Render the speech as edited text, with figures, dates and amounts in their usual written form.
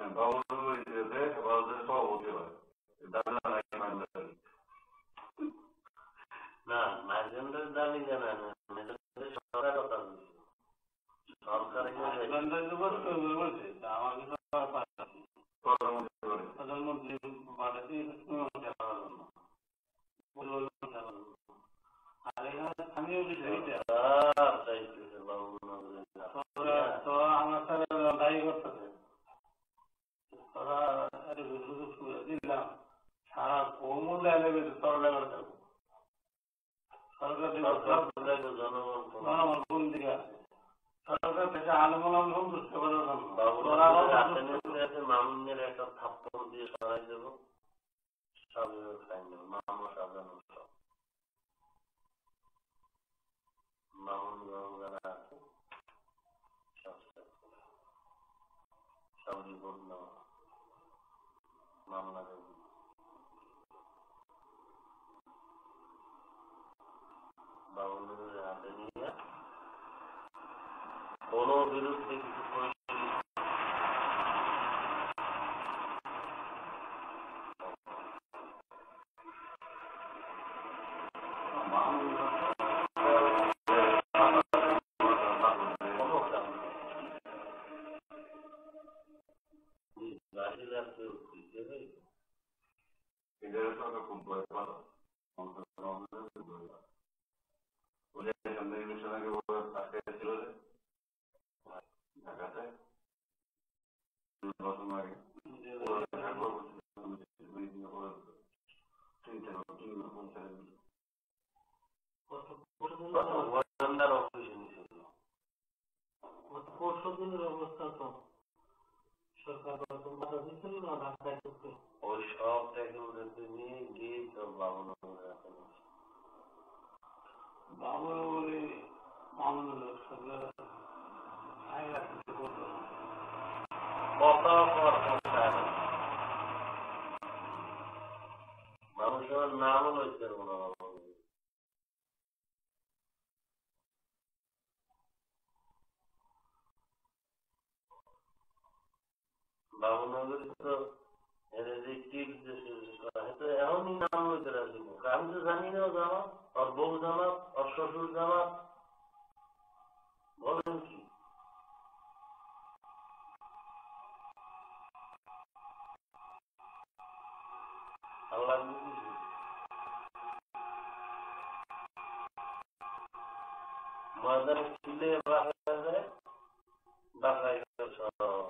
বাবুর ইয়েতে বাবুদের সভাপতি হয় দাবি নাকি মাইন্ডারি না মাইন্ডারের দাবি জানা না সরকার কথা সরকার বলছে আমাকে প্রধানমন্ত্রী পাঠাচ্ছি আর এখানে স্থানীয় বিষয় তো আমার সাথে দায়ী করতেছে তোরা দিলাম সারা কৌমুল লেভেল তরলে করতে জনগণ কোন দিকে আছে সরকার থেকে আলমোলাম সন্তুষ্ট করার জন্য মামুনের একটা থাপ্পড় দিয়ে সরাই দেব সব খাই নেব মামলা সাজানো সব মামুন যারা আছে সব রিপোর্ট নেওয়া মামলা দেব বাবুদের হাতে নিয়ে কোন বিরুদ্ধে কিছু খুব ভয় পাওয়া ঢাকাতে পরশুদিনের অবস্থা তো সরকার বাধা দিচ্ছিল না ঢাকায় করতে ওই সব ট্যাক্স নিয়ে গিয়ে সব বাবন বাবর বলে মামলা সরকার মানুষের নামও লইতে বাবুনগরী তো এখনই নাম লইতে রাজি আমি তো জানি না জামা ওর বউ জামা ওর শ্বশুর জামা বলেন কি আল্লাহ ময়দানে ছিলে বাসায় বাসায় আমরা